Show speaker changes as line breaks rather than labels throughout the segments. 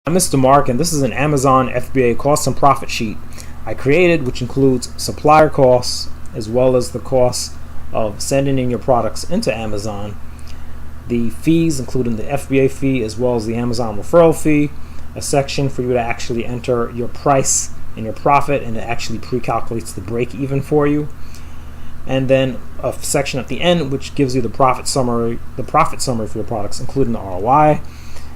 I'm Mr. Mark, and this is an Amazon FBA cost and profit sheet I created, which includes supplier costs as well as the cost of sending in your products into Amazon, the fees including the FBA fee as well as the Amazon referral fee, a section for you to actually enter your price and your profit, and it actually pre-calculates the break even for you, and then a section at the end which gives you the profit summary for your products including the ROI.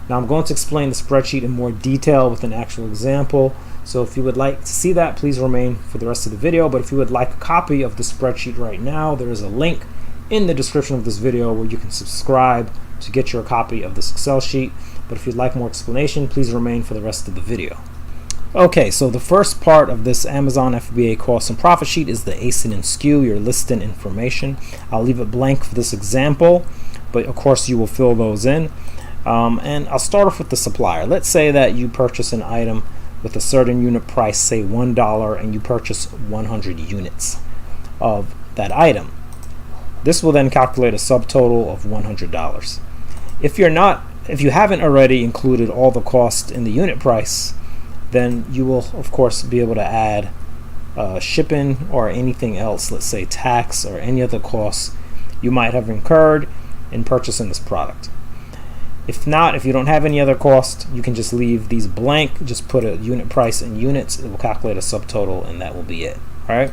Now I'm going to explain the spreadsheet in more detail with an actual example, so if you would like to see that, please remain for the rest of the video. But if you would like a copy of the spreadsheet right now, there is a link in the description of this video where you can subscribe to get your copy of this Excel sheet. But if you'd like more explanation, please remain for the rest of the video. Okay, so the first part of this Amazon FBA cost and profit sheet is the ASIN and SKU, your listing information. I'll leave it blank for this example, but of course you will fill those in. And I'll start off with the supplier. Let's say that you purchase an item with a certain unit price, say $1, and you purchase 100 units of that item. This will then calculate a subtotal of $100. If you haven't already included all the cost in the unit price, then you will of course be able to add shipping or anything else, let's say tax or any other costs you might have incurred in purchasing this product. If not, if you don't have any other cost, you can just leave these blank, just put a unit price in units, it will calculate a subtotal, and that will be it. Alright?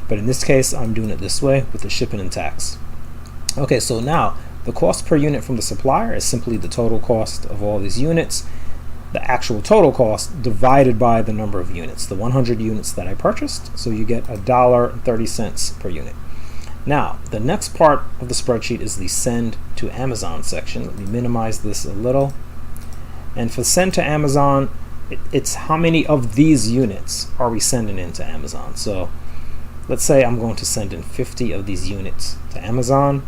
But in this case, I'm doing it this way with the shipping and tax. Okay, so now the cost per unit from the supplier is simply the total cost of all these units, the actual total cost divided by the number of units, the 100 units that I purchased, so you get $1.30 per unit. Now, the next part of the spreadsheet is the send to Amazon section. Let me minimize this a little. And for send to Amazon, it's how many of these units are we sending into Amazon. So let's say I'm going to send in 50 of these units to Amazon.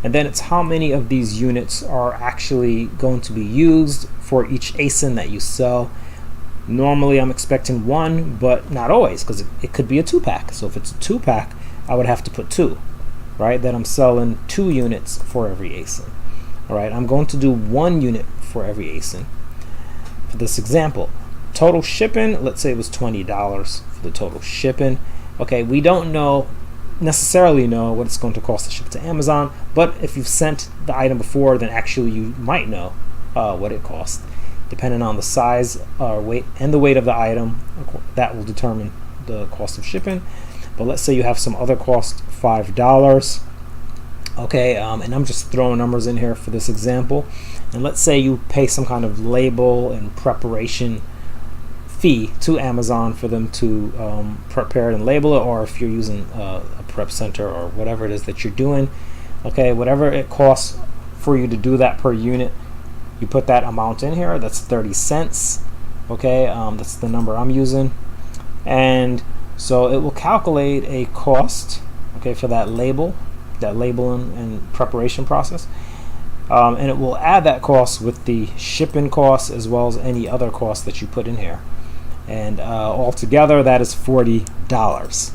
And then it's how many of these units are actually going to be used for each ASIN that you sell. Normally I'm expecting one, but not always, because it could be a 2-pack. So if it's a 2-pack, I would have to put 2. Right, that I'm selling 2 units for every ASIN. All right, I'm going to do 1 unit for every ASIN. For this example, total shipping, let's say it was $20 for the total shipping. Okay, we don't necessarily know what it's going to cost to ship to Amazon, but if you've sent the item before, then actually you might know what it costs. Depending on the size, weight, and the weight of the item, that will determine the cost of shipping. But let's say you have some other cost, $5. Okay, and I'm just throwing numbers in here for this example. And let's say you pay some kind of label and preparation fee to Amazon for them to prepare it and label it, or if you're using a prep center or whatever it is that you're doing. Okay, whatever it costs for you to do that per unit, you put that amount in here. That's 30 cents. Okay, that's the number I'm using. And so it will calculate a cost, okay, for that labeling and preparation process, and it will add that cost with the shipping costs as well as any other costs that you put in here, and altogether that is $40.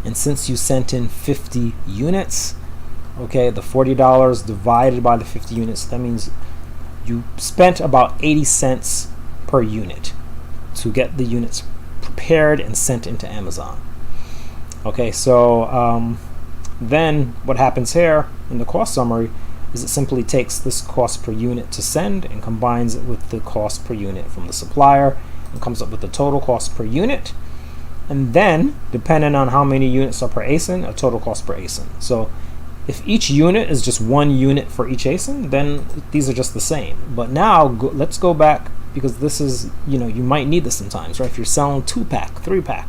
And since you sent in 50 units, okay, the $40 divided by the 50 units, that means you spent about 80 cents per unit to get the units prepared and sent into Amazon. Okay, so then what happens here in the cost summary is it simply takes this cost per unit to send and combines it with the cost per unit from the supplier and comes up with the total cost per unit. And then, depending on how many units are per ASIN, a total cost per ASIN. So if each unit is just 1 unit for each ASIN, then these are just the same. But now let's go back, because this is, you might need this sometimes, right? If you're selling 2-pack, 3-pack.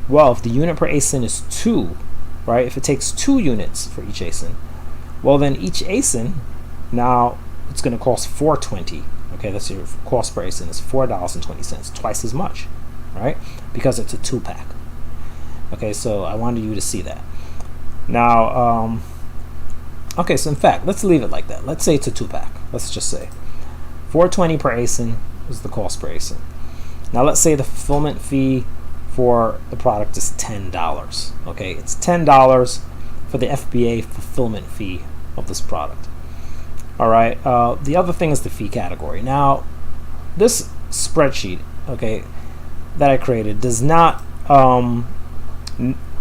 Well, if the unit per ASIN is 2, right? If it takes 2 units for each ASIN, well then each ASIN, now it's going to cost $4.20. Okay, that's your cost per ASIN is $4.20, twice as much, right? Because it's a 2-pack. Okay, so I wanted you to see that. Now, okay, so in fact, let's leave it like that. Let's say it's a 2-pack. Let's just say $4.20 per ASIN is the cost per ASIN. Now let's say the fulfillment fee for the product is $10. Okay, it's $10 for the FBA fulfillment fee of this product. All right. The other thing is the fee category. Now, this spreadsheet, okay, that I created does not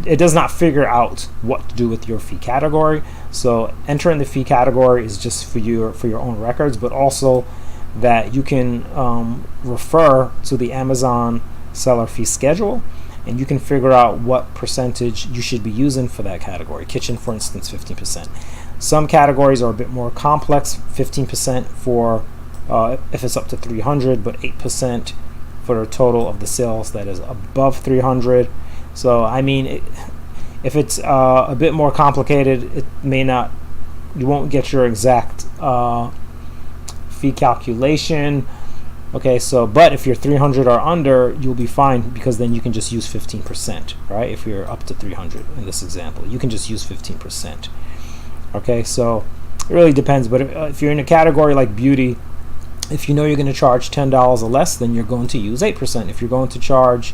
it does not figure out what to do with your fee category. So entering the fee category is just for your own records, but also that you can refer to the Amazon seller fee schedule, and you can figure out what percentage you should be using for that category. Kitchen, for instance, 15%. Some categories are a bit more complex, 15% for if it's up to 300, but 8% for a total of the sales that is above 300. So I mean, if it's a bit more complicated, it may not, you won't get your exact fee calculation. Okay, so but if you're 300 or under, you'll be fine, because then you can just use 15%, right? If you're up to 300 in this example, you can just use 15%. Okay, so it really depends. But if you're in a category like beauty, if you know you're going to charge $10 or less, then you're going to use 8%. If you're going to charge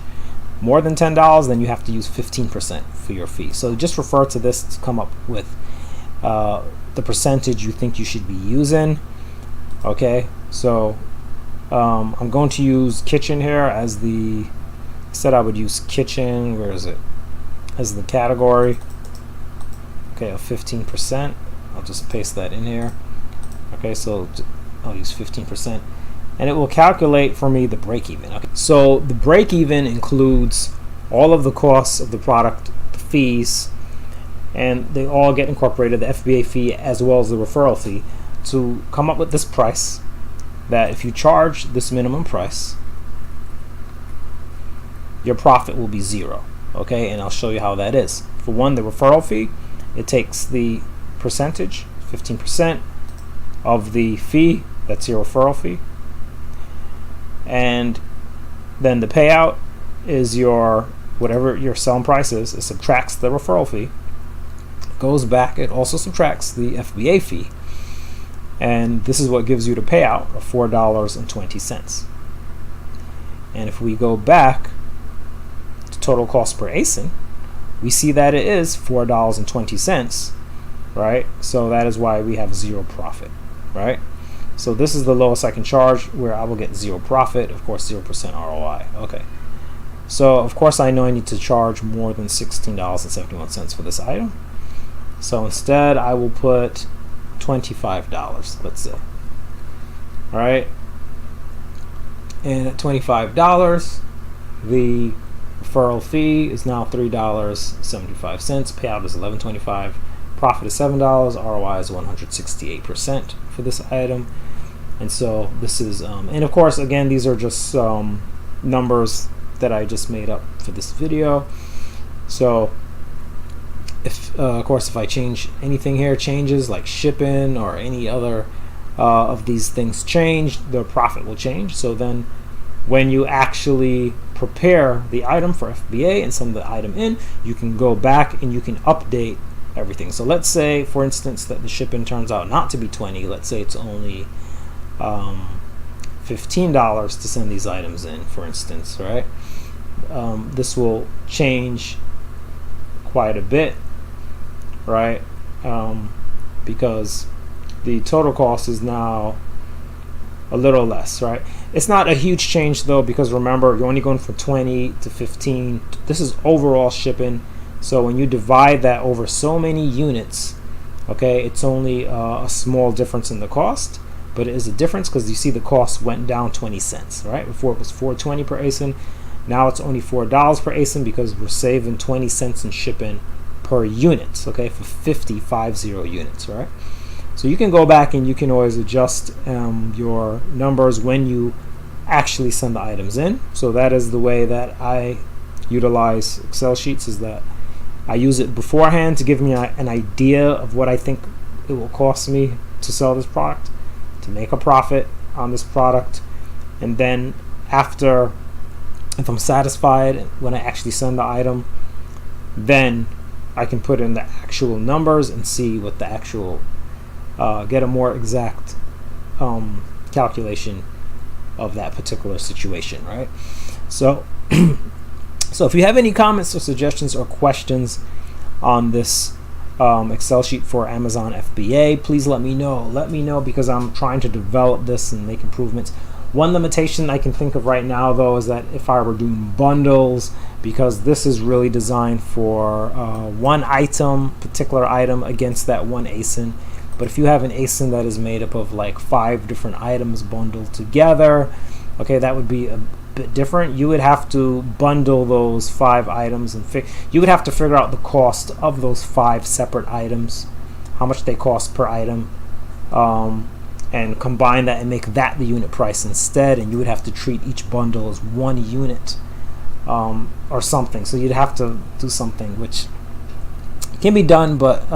more than $10, then you have to use 15% for your fee. So just refer to this to come up with the percentage you think you should be using. Okay, so I'm going to use kitchen here as the, I said I would use kitchen, where is it, as the category. Okay, of 15%. I'll just paste that in here. Okay, so I'll use 15%, and it will calculate for me the break-even. Okay, so the break-even includes all of the costs of the product, the fees, and they all get incorporated, the FBA fee as well as the referral fee, to come up with this price that if you charge this minimum price, your profit will be 0. Okay, and I'll show you how that is. For one, the referral fee, it takes the percentage, 15% of the fee, that's your referral fee, and then the payout is your, whatever your selling price is, it subtracts the referral fee, goes back, it also subtracts the FBA fee, and this is what gives you the payout of $4.20. And if we go back to total cost per ASIN, we see that it is $4.20, right? So that is why we have 0 profit, right? So this is the lowest I can charge, where I will get 0 profit, of course 0% ROI. Okay, so of course I know I need to charge more than $16.71 for this item. So instead I will put $25, let's say. All right, and at $25, the referral fee is now $3.75. Payout is $11.25. Profit is $7. ROI is 168% for this item. And so this is, and of course, again, these are just numbers that I just made up for this video. So if, of course, if I change anything here, changes like shipping or any other of these things change, the profit will change. So then when you actually prepare the item for FBA and send the item in, you can go back and you can update everything. So let's say, for instance, that the shipping turns out not to be 20. Let's say it's only $15 to send these items in, for instance, right? This will change quite a bit, right? Because the total cost is now a little less, right? It's not a huge change though, because remember, you're only going from 20 to 15. This is overall shipping. So when you divide that over so many units, okay, it's only a small difference in the cost, but it is a difference because you see the cost went down 20 cents, right? Before it was $4.20 per ASIN, now it's only $4 per ASIN, because we're saving 20 cents in shipping per unit, okay, for 50 units, right? So you can go back and you can always adjust your numbers when you actually send the items in. So that is the way that I utilize Excel sheets, is that I use it beforehand to give me an idea of what I think it will cost me to sell this product, to make a profit on this product, and then after, if I'm satisfied when I actually send the item, then I can put in the actual numbers and see what the actual get a more exact calculation of that particular situation, right? So so if you have any comments or suggestions or questions on this Excel sheet for Amazon FBA, please let me know because I'm trying to develop this and make improvements. One limitation I can think of right now though is that if I were doing bundles, because this is really designed for one particular item against that one ASIN, but if you have an ASIN that is made up of like 5 different items bundled together, okay, that would be a bit different. You would have to bundle those 5 items and you would have to figure out the cost of those 5 separate items, how much they cost per item, and combine that and make that the unit price instead, and you would have to treat each bundle as one unit, or something. So you'd have to do something which can be done, but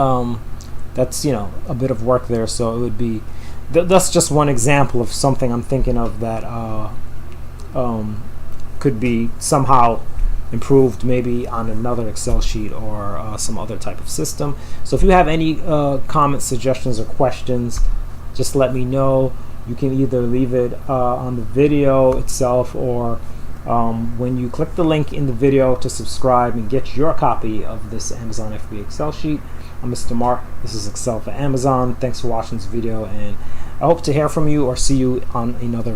that's, you know, a bit of work there. So it would be that's just one example of something I'm thinking of that could be somehow improved, maybe on another Excel sheet or some other type of system. So if you have any comments, suggestions, or questions, just let me know. You can either leave it on the video itself, or when you click the link in the video to subscribe and get your copy of this Amazon FBA Excel sheet. I'm Mr. Mark. This is Excel for Amazon. Thanks for watching this video, and I hope to hear from you or see you on another